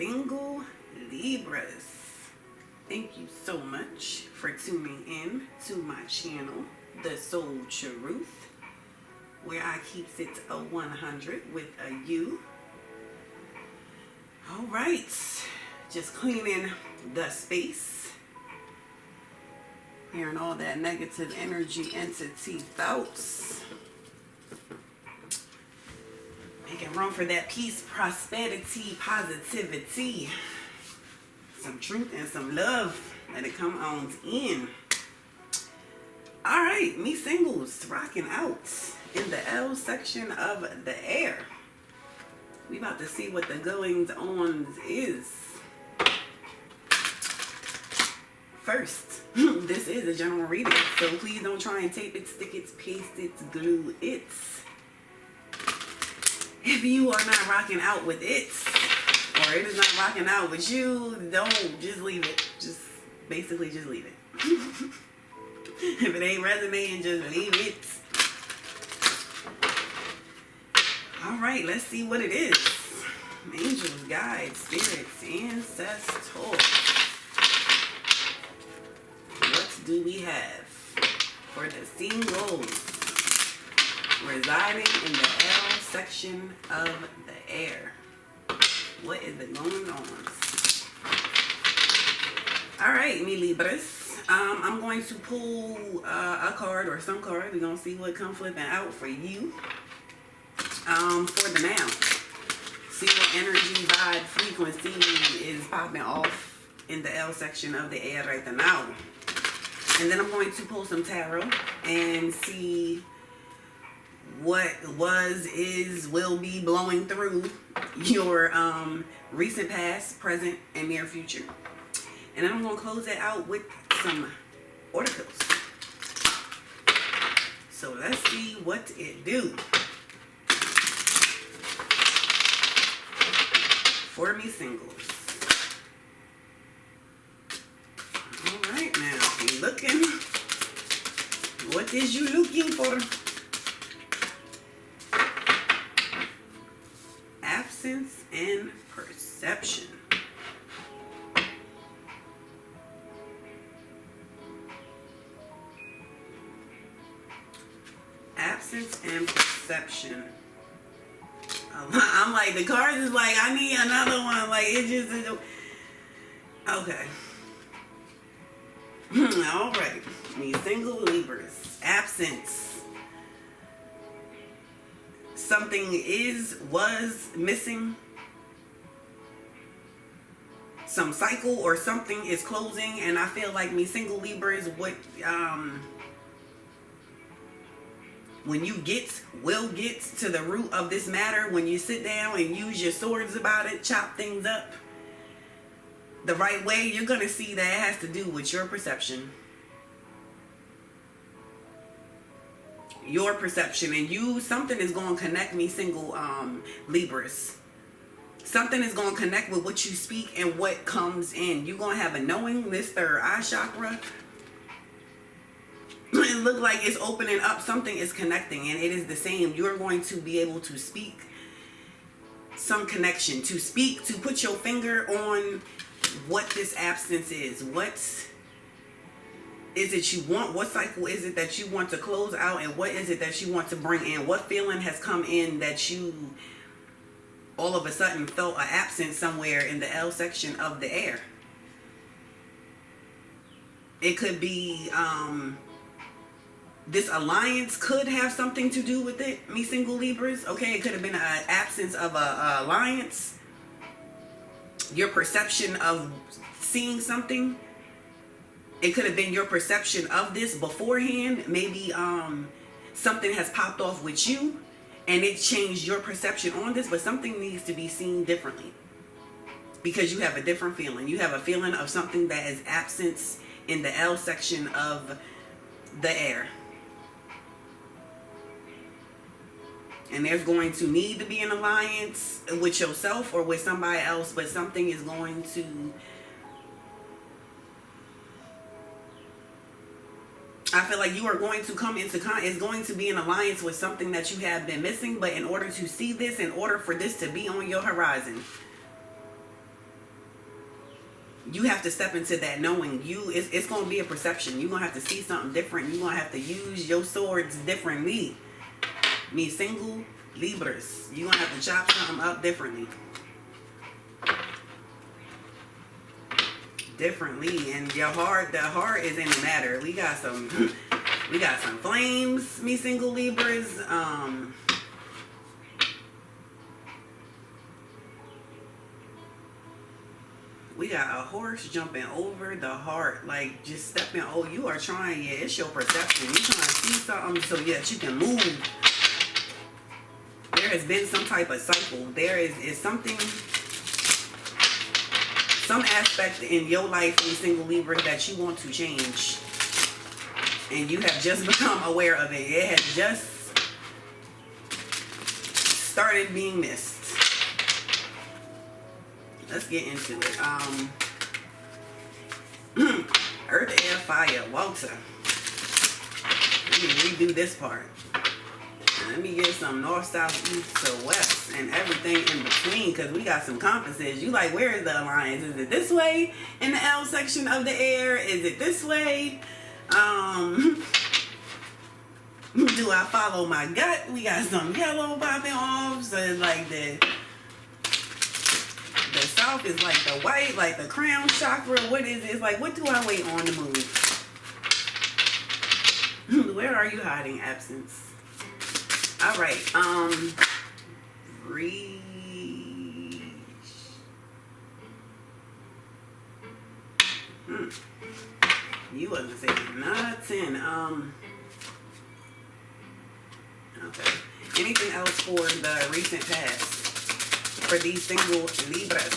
single Libras. Thank you so much for tuning in to my channel, The Soul Truth, where I keeps it a 100 with a U. All right, just cleaning the space, hearing all that negative energy, entity, thoughts, making room for that peace, prosperity, positivity, some truth and some love. Let it come on in. All right, me singles rocking out in the L section of the air. We about to see what the goings on is. First, this is a general reading, so please don't try and tape it, stick it, paste it, glue it. If you are not rocking out with it, or it is not rocking out with you, don't, just leave it. Just basically just leave it. If it ain't resonating, just leave it. All right, let's see what it is. Angels, guides, spirits, ancestors. What do we have for the singles residing in the L section of the air? What is it going on? All right, me Libras. I'm going to pull a card or some card. We're going to see what comes flipping out for you. For the now. See what energy, vibe, frequency is popping off in the L section of the air right now. And then I'm going to pull some tarot and see what was, is, will be blowing through your recent past, present, and near future. And then I'm going to close it out with some oracles. So let's see what it do. For me singles. All right, now you looking. What is you looking for? Absence and perception. Absence and perception. I'm like, the cards is like, I need another one. Like, it just, okay. All right. Me single Libras. Absence. Something was missing. Some cycle or something is closing. And I feel like me single Libras, when you will get to the root of this matter, when you sit down and use your swords about it, chop things up the right way, you're going to see that it has to do with your perception. Your perception. And something is going to connect me single Libras. Something is going to connect with what you speak and what comes in. You're going to have a knowing, this third eye chakra. It looks like it's opening up. Something is connecting, and it is the same. You're going to be able to speak some connection, to put your finger on what this absence is. What is it you want? What cycle is it that you want to close out, and what is it that you want to bring in? What feeling has come in that you all of a sudden felt an absence somewhere in the L section of the air? It could be this alliance could have something to do with it, me single Libras. Okay, it could have been an absence of a alliance. Your perception of seeing something. It could have been your perception of this beforehand. Maybe something has popped off with you and it changed your perception on this, but something needs to be seen differently because you have a different feeling. You have a feeling of something that is absence in the L section of the air. And there's going to need to be an alliance with yourself or with somebody else, but something is going to I feel like you are going to come into it's going to be an alliance with something that you have been missing. But in order to see this, in order for this to be on your horizon, you have to step into that knowing. It's going to be a perception. You're going to have to see something different. You're going to have to use your swords differently. Me single Libras, you're going to have to chop something up differently. And your heart, the heart is in the matter. We got some flames, me single Libras. We got a horse jumping over the heart, like just stepping. Oh, you are trying. Yeah, it's your perception. You're trying to see something so that you can move. There has been some type of cycle. There is something, some aspect in your life, in single Libra, that you want to change, and you have just become aware of it. It has just started being missed. Let's get into it. Earth, air, fire, water. Let me redo this part. Let me get some north, south, east to west, and everything in between, because we got some compasses. You like, where is the alliance? Is it this way in the L section of the air? Is it this way? Do I follow my gut? We got some yellow popping off. So it's like the south is like the white, like the crown chakra. What is it? It's like, what do I wait on to move? Where are you hiding, absence? All right, You wasn't saying nothing. Okay. Anything else for the recent past? For these single Libras?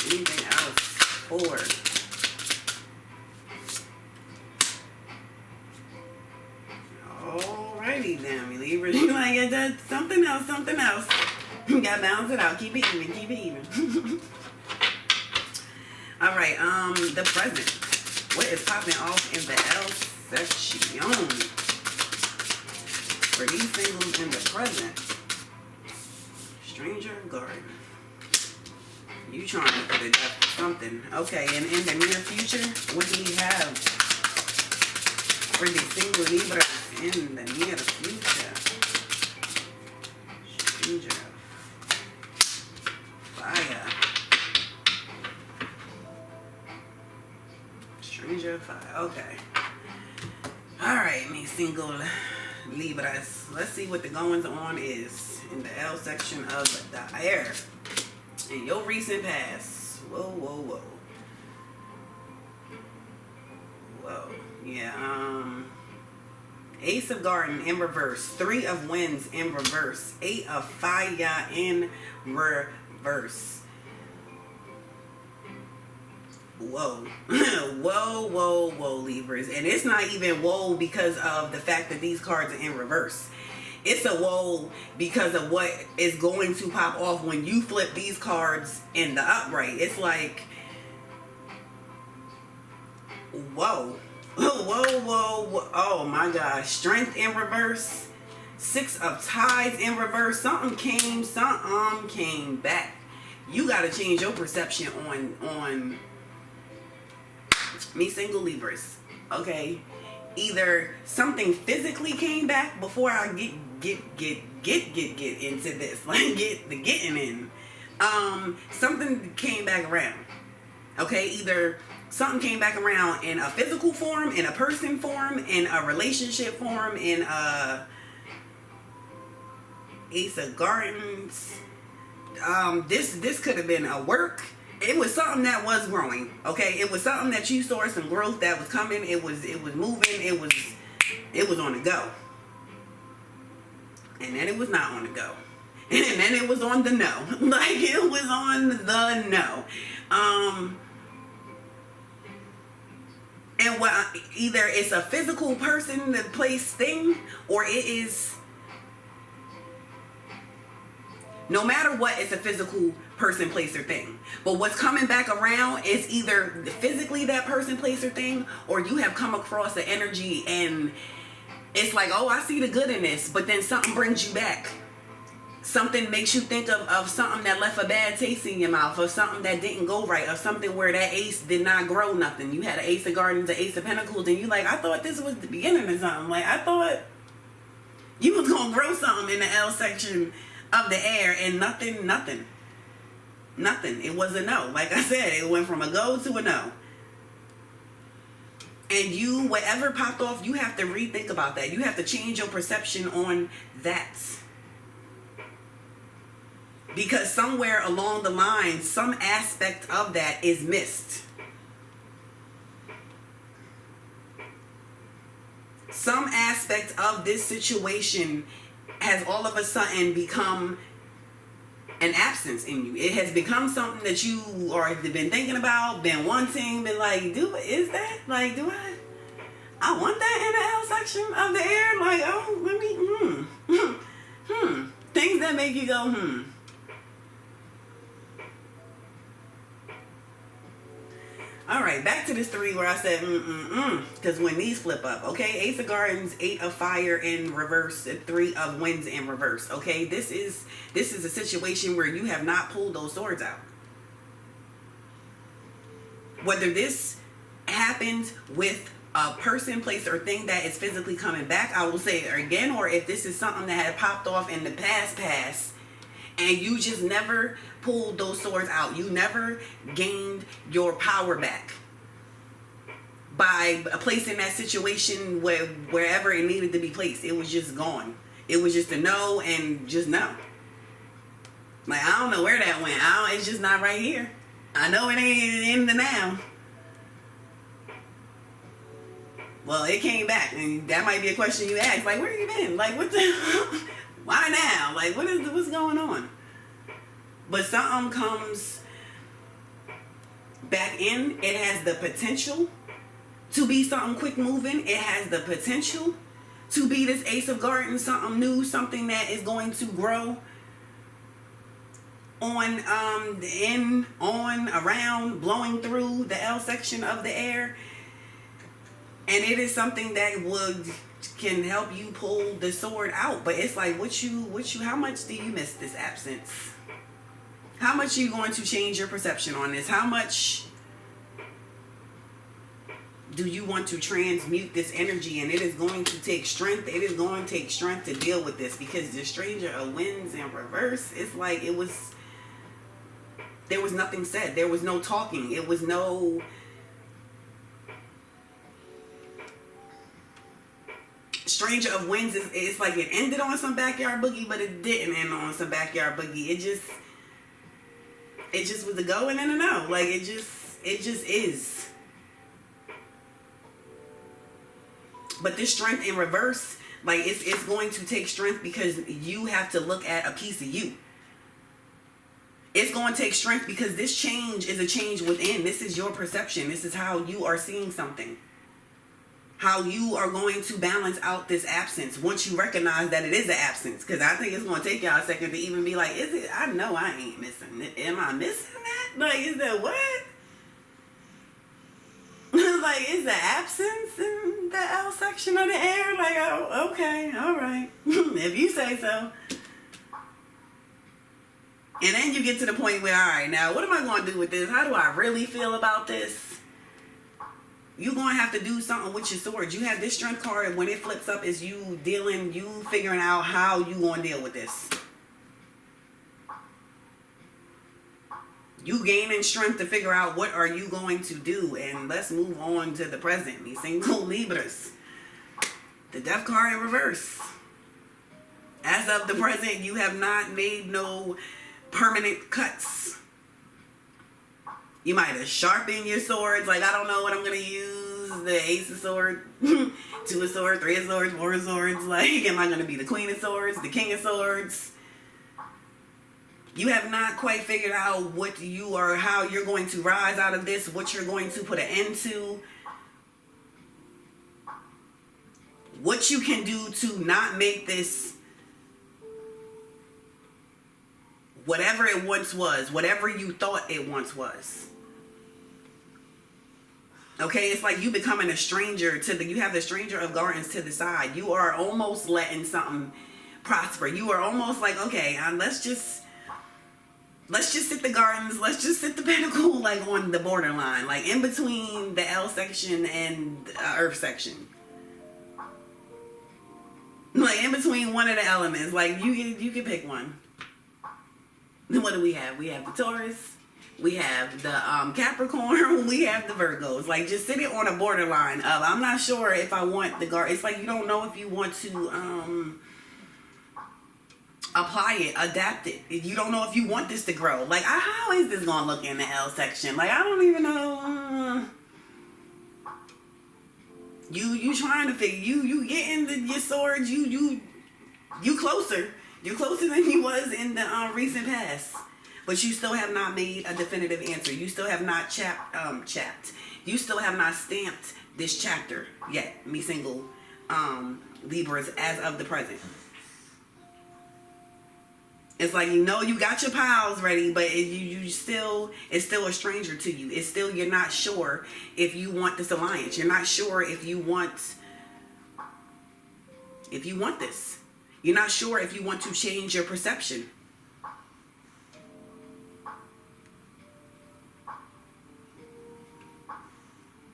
Anything else for? Alrighty then, Libra. You like it? That's something else. You gotta balance it out. Keep it even. All right. The present. What is popping off in the L section for these singles in the present? Stranger garden. You trying to put it up to something. Okay, and in the near future, what do we have for the single Libras in the near future? Stranger fire. Stranger fire. Okay. Alright, me single Libras. Let's see what the goings on is in the L section of the air in your recent past. Whoa. Yeah, Ace of Garden in reverse, 3 of Wands in reverse, 8 of Fire in reverse. Whoa, whoa, Libras. And it's not even whoa because of the fact that these cards are in reverse. It's a whoa because of what is going to pop off when you flip these cards in the upright. It's like, whoa. Oh my gosh. Strength in reverse. 6 of Ties in reverse. Something came back. You got to change your perception on me single Libras. Okay, either something physically came back before I get into this, like get the getting in. Something came back around. Okay, either something came back around in a physical form, in a person form, in a relationship form, in a Ace of Gardens. This could have been a work. It was something that was growing. Okay, it was something that you saw some growth that was coming. It was moving. It was on the go. And then it was not on the go. And then it was on the no. Like it was on the no. And what either it's a physical person, the place, thing, or it is, no matter what, it's a physical person, place, or thing. But what's coming back around is either physically that person, place, or thing, or you have come across the energy and it's like, oh, I see the good in this, but then something brings you back. something makes you think of something that left a bad taste in your mouth, or something that didn't go right, or something where that ace did not grow nothing. You had an ace of gardens, an ace of pentacles, and you like, I thought this was the beginning of something. Like, I thought you was gonna grow something in the L section of the air, and nothing. It was a no. Like I said, it went from a go to a no. And you, whatever popped off, you have to rethink about that. You have to change your perception on that. Because somewhere along the line, some aspect of that is missed. Some aspect of this situation has all of a sudden become an absence in you. It has become something that you are been thinking about, been wanting, been like, do I want that in the L section of the air? Like, oh, let me, things that make you go, All right, back to this 3 where I said, because when these flip up, okay? Ace of Gardens, 8 of Fire in reverse, 3 of Wands in reverse, okay? This is a situation where you have not pulled those swords out. Whether this happens with a person, place, or thing that is physically coming back, I will say it again, or if this is something that had popped off in the past, and you just never pulled those swords out. You never gained your power back by placing that situation wherever it needed to be placed. It was just gone. It was just a no and just no. Like, I don't know where that went. It's just not right here. I know it ain't in the now. Well, it came back, and that might be a question you ask. Like, where you been? Like, what the... Why now? Like, what's going on? But something comes back in. It has the potential to be something quick moving. It has the potential to be this Ace of Gardens, something new, something that is going to grow on, around, blowing through the L section of the air. And it is something that can help you pull the sword out. But it's like, how much do you miss this absence? How much are you going to change your perception on this? How much do you want to transmute this energy? And it is going to take strength. It is going to take strength to deal with this, because the Stranger of Winds in reverse, it's like there was nothing said. There was no talking. It was no... Stranger of Winds, it's like it ended on some backyard boogie, but it didn't end on some backyard boogie. It just was a go and then a no. Like, it just is. But this strength in reverse, like, it's going to take strength, because you have to look at a piece of you. It's going to take strength because this change is a change within. This is your perception. This is how you are seeing something. How you are going to balance out this absence once you recognize that it is an absence. Because I think it's going to take y'all a second to even be like, is it? I know I ain't missing it. Am I missing that? Like, is that what? Like, is the absence in the L section of the air? Like, oh, okay, all right. If you say so. And then you get to the point where, all right, now what am I going to do with this? How do I really feel about this? You're going to have to do something with your sword. You have this strength card. When it flips up, is you figuring out how you going to deal with this. You gaining strength to figure out what are you going to do. And let's move on to the present. These single Libras. The Death card in reverse. As of the present, you have not made no permanent cuts. You might have sharpened your swords. Like, I don't know what I'm going to use. The Ace of Swords, 2 of Swords, 3 of Swords, 4 of Swords. Like, am I going to be the Queen of Swords, the King of Swords? You have not quite figured out what you are, how you're going to rise out of this, what you're going to put an end to. What you can do to not make this whatever it once was, whatever you thought it once was. Okay, it's like you becoming a stranger you have the Stranger of Gardens to the side. You are almost letting something prosper. You are almost like, okay, let's just sit the gardens, let's just sit the pinnacle, like on the borderline, like in between the L section and earth section, like in between one of the elements. Like you can pick one. Then what do we have? We have the Taurus, we have the Capricorn, we have the Virgos. Like just sit it on a borderline of, I'm not sure if I want the garden. It's like you don't know if you want to apply it, adapt it. You don't know if you want this to grow. Like, how is this gonna look in the L section? Like, I don't even know. You trying to figure, you getting your swords, you closer. You're closer than you was in the recent past. But you still have not made a definitive answer. You still have not chapped. You still have not stamped this chapter yet. Me single Libras as of the present. It's like, you know, you got your piles ready, but it's still a stranger to you. It's still, you're not sure if you want this alliance. You're not sure if you want this. You're not sure if you want to change your perception.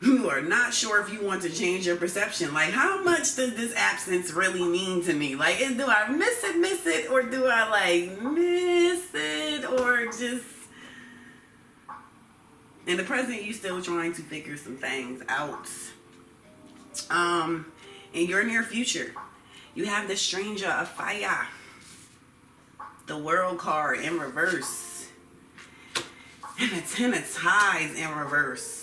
You are not sure if you want to change your perception. Like, how much does this absence really mean to me? Like, do I miss it, or do I like miss it, or just in the present you still trying to figure some things out. In your near future, you have the Stranger of Fire, the World card in reverse, and the Ten of Ties in reverse.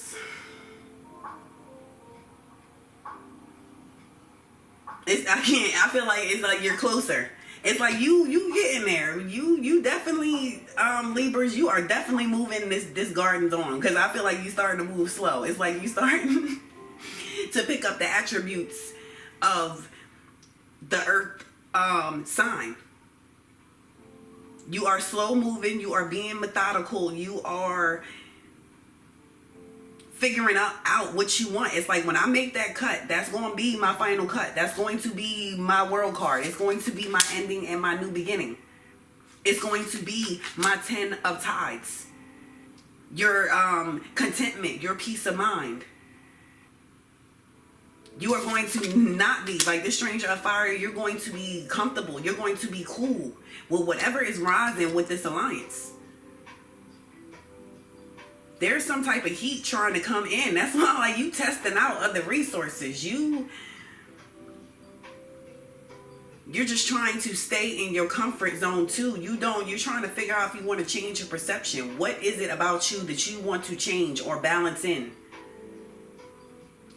I feel like it's like you're closer. It's like you getting there. You definitely, Libras, you are definitely moving this gardens on, because I feel like you starting to move slow. It's like you starting to pick up the attributes of the earth sign. You are slow moving. You are being methodical. You are figuring out what you want. It's like, when I make that cut, that's going to be my final cut. That's going to be my world card. It's going to be my ending and my new beginning. It's going to be my 10 of Tides. Your contentment, your peace of mind. You are going to not be like the Stranger of Fire. You're going to be comfortable. You're going to be cool with whatever is rising with this alliance. There's some type of heat trying to come in. That's why, like, you testing out other resources. You're just trying to stay in your comfort zone too. You're trying to figure out if you want to change your perception. What is it about you that you want to change or balance in?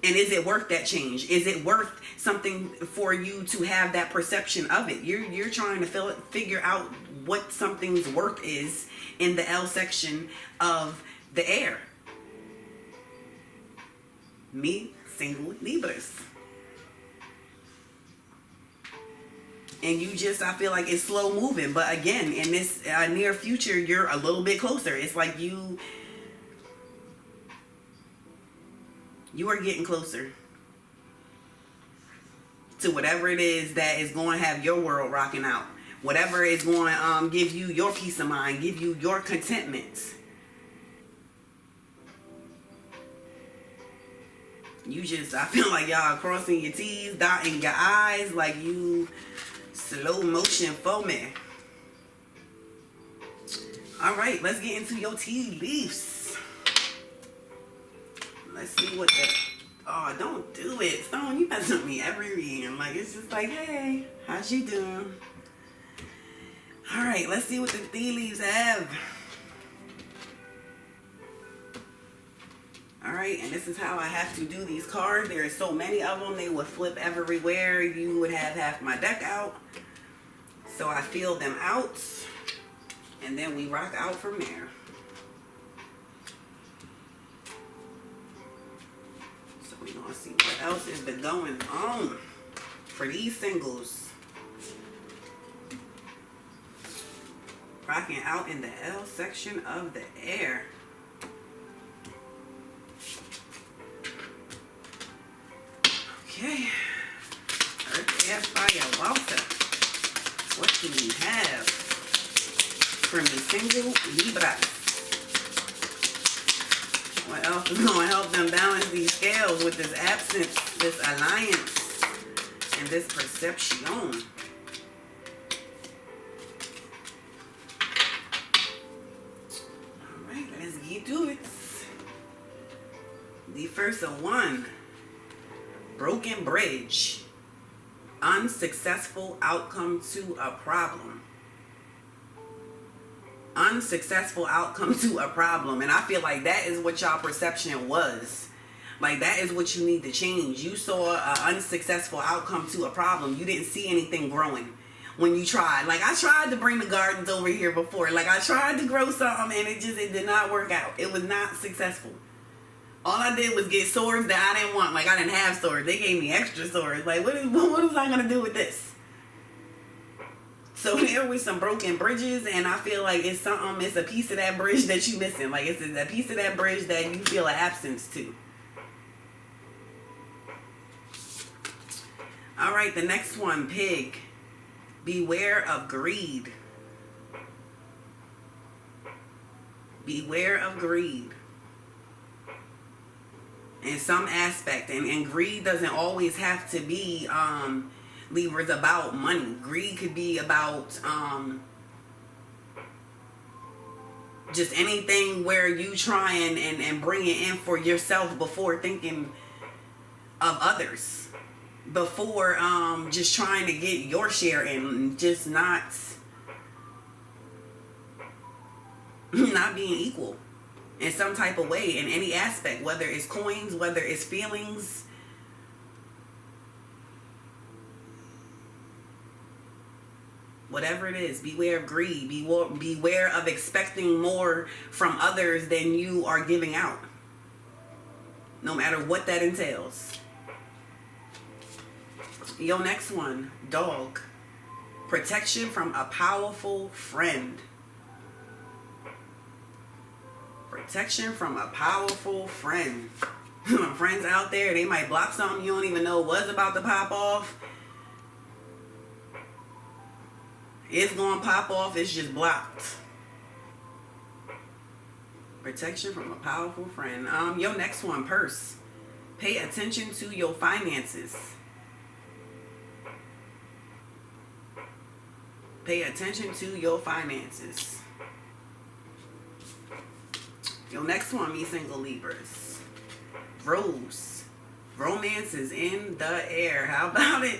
And is it worth that change? Is it worth something for you to have that perception of it? You're trying to figure out what something's worth is in the L section of the air. Me, single Libras. And you just, I feel like it's slow moving. But again, in this near future, you're a little bit closer. It's like you are getting closer to whatever it is that is going to have your world rocking out. Whatever is going to give you your peace of mind, give you your contentment. You just, I feel like y'all crossing your T's, dotting your I's, like you slow motion foaming. All right, let's get into your tea leaves. Let's see what the, oh, don't do it. Stone, you mess with me every reading. Like, it's just like, hey, how's you doing? All right, let's see what the tea leaves have. Alright, and this is how I have to do these cards. There are so many of them, they would flip everywhere. You would have half my deck out. So I feel them out, and then we rock out from there. So we're going to see what else is going on for these singles. Rocking out in the L section of the air. Okay, Earth, Air, Fire, Water. do we have for me single Libras? What else is going to help them balance these scales with this absence, this alliance, and this perception? Alright, let's get to it. The first one, broken bridge. Unsuccessful outcome to a problem. Unsuccessful outcome to a problem. And I feel like that is what y'all perception was. Like, that is what you need to change. You saw an unsuccessful outcome to a problem. You didn't see anything growing when you tried. Like, I tried to bring the gardens over here before. Like, I tried to grow something and it did not work out. It was not successful. All I did was get swords that I didn't want. Like, I didn't have swords. They gave me extra swords. Like, what was I going to do with this? So there was some broken bridges, and I feel like it's a piece of that bridge that you missing. Like, it's a piece of that bridge that you feel an absence to. All right, the next one, pig. Beware of greed. Beware of greed. In some aspect, and greed doesn't always have to be Libras about money. Greed could be about just anything where you try and bring it in for yourself before thinking of others, before just trying to get your share in, just not being equal in some type of way, in any aspect, whether it's coins, whether it's feelings. Whatever it is, beware of greed. Beware of expecting more from others than you are giving out. No matter what that entails. Your next one, dog. Protection from a powerful friend. Protection from a powerful friend. Friends out there, they might block something you don't even know was about to pop off. It's going to pop off. It's just blocked. Protection from a powerful friend. Your next one, purse. Pay attention to your finances. Pay attention to your finances. Your next one, me single Libras. Rose. Romance is in the air. How about it?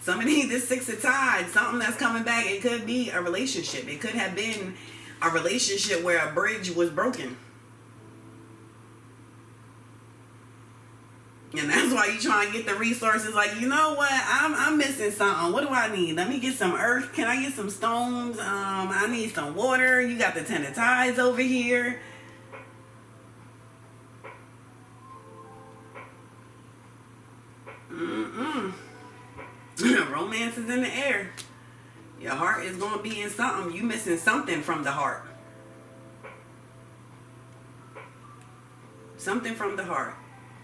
Somebody, this Six of Tides, something that's coming back. It could be a relationship. It could have been a relationship where a bridge was broken. And that's why you try and get the resources. Like, you know what? I'm missing something. What do I need? Let me get some earth. Can I get some stones? I need some water. You got the Ten of Tides over here. Romance is in the air. Your heart is going to be in something. You missing something from the heart. Something from the heart.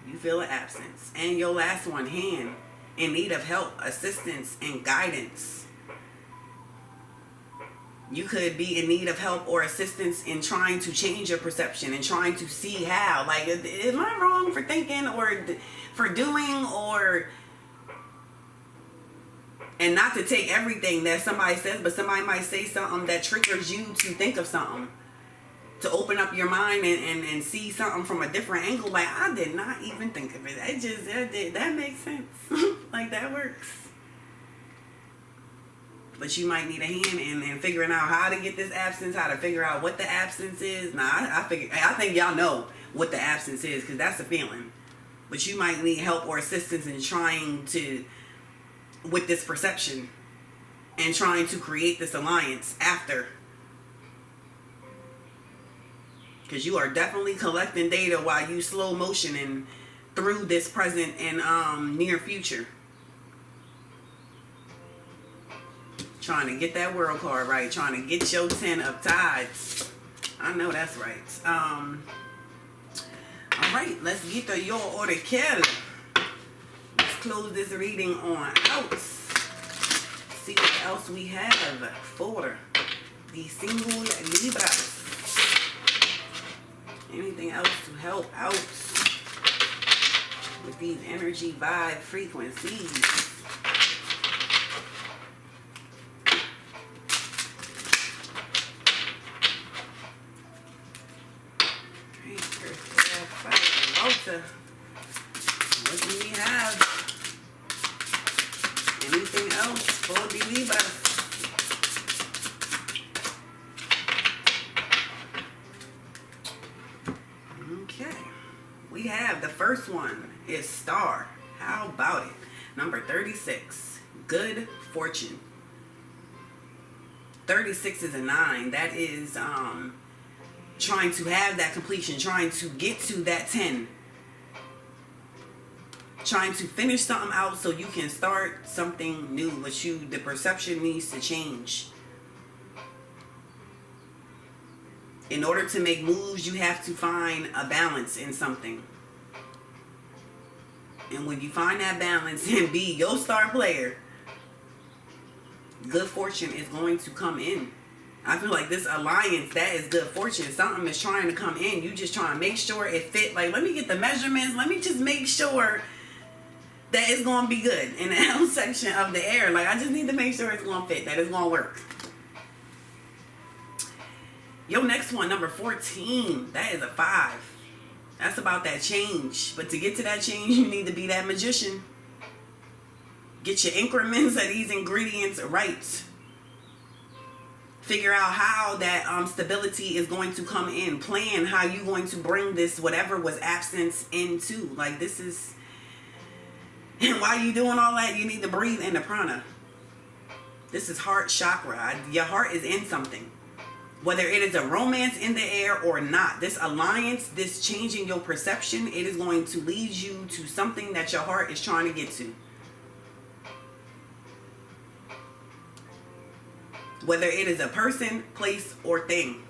You feel an absence. And your last one, hand. In need of help, assistance, and guidance. You could be in need of help or assistance in trying to change your perception and trying to see how. Like, am I wrong for thinking or for doing or... And not to take everything that somebody says, but somebody might say something that triggers you to think of something. To open up your mind and see something from a different angle. Like, I did not even think of it. That makes sense. Like, that works. But you might need a hand in figuring out how to get this absence, how to figure out what the absence is. Now, I think y'all know what the absence is, because that's a feeling. But you might need help or assistance in trying to... with this perception and trying to create this alliance after, because you are definitely collecting data while you slow motioning through this present and near future, trying to get that world card right, trying to get your 10 of Tides. I know that's right. All right, let's get to your order, Kelly. Close this reading on out. see what else we have for the single Libras. Anything else to help out with these energy vibe frequencies? What do we have? Anything else for the Libras? Okay. We have the first one is Star. How about it? Number 36. Good fortune. 36 is a 9. That is trying to have that completion, trying to get to that 10. Trying to finish something out so you can start something new. But the perception needs to change. In order to make moves, you have to find a balance in something. And when you find that balance and be your star player, good fortune is going to come in. I feel like this alliance, that is good fortune. Something is trying to come in. You just trying to make sure it fit. Like, let me get the measurements. Let me just make sure that it's going to be good in the L section of the air. Like, I just need to make sure it's going to fit, that it's going to work. Your next one, number 14, that is a 5. That's about that change. But to get to that change, you need to be that magician. Get your increments of these ingredients right. Figure out how that stability is going to come in. Plan how you're going to bring this, whatever was absence, into. Like, this is... And while you're doing all that, you need to breathe in the prana. This is heart chakra. Your heart is in something. Whether it is a romance in the air or not, this alliance, this changing your perception, it is going to lead you to something that your heart is trying to get to. Whether it is a person, place, or thing.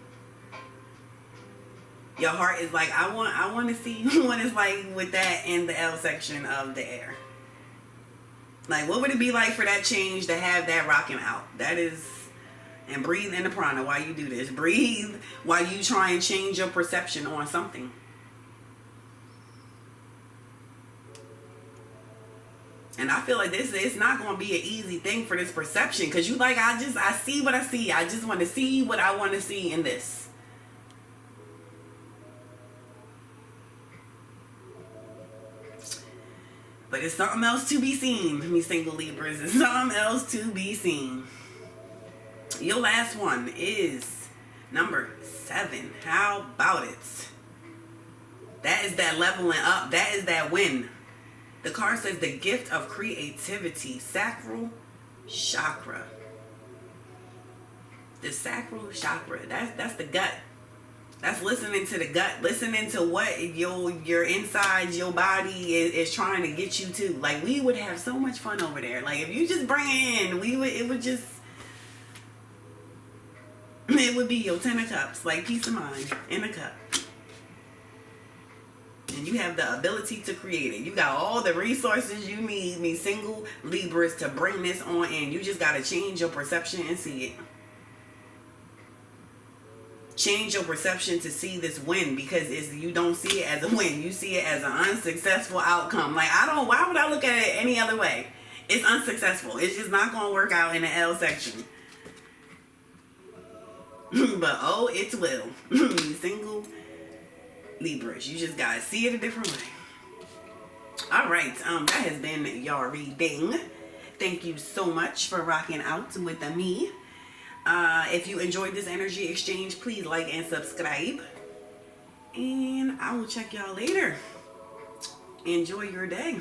Your heart is like, I want to see what it's like with that in the L section of the air. Like, what would it be like for that change to have that rocking out? That is, and breathe in the prana while you do this. Breathe while you try and change your perception on something. And I feel like it's not going to be an easy thing for this perception. Because you like, I see what I see. I just want to see what I want to see in this. But it's something else to be seen, me single Libras. It's something else to be seen. Your last one is number 7. How about it? That is that leveling up. That is that win. The card says the gift of creativity. Sacral chakra. The sacral chakra. That's the gut. That's listening to the gut. Listening to what your insides, your body is trying to get you to. Like, we would have so much fun over there. Like, if you just bring it in, it would be your 10 of cups. Like, peace of mind in a cup. And you have the ability to create it. You got all the resources you need, me single Libras, to bring this on in. You just got to change your perception and see it. Change your perception to see this win, because you don't see it as a win. You see it as an unsuccessful outcome. Like, why would I look at it any other way? It's unsuccessful. It's just not going to work out in the L section. But oh, it will. Single Libras. You just got to see it a different way. All right. That has been your reading. Thank you so much for rocking out with me. If you enjoyed this energy exchange, please like and subscribe. And I will check y'all later. Enjoy your day.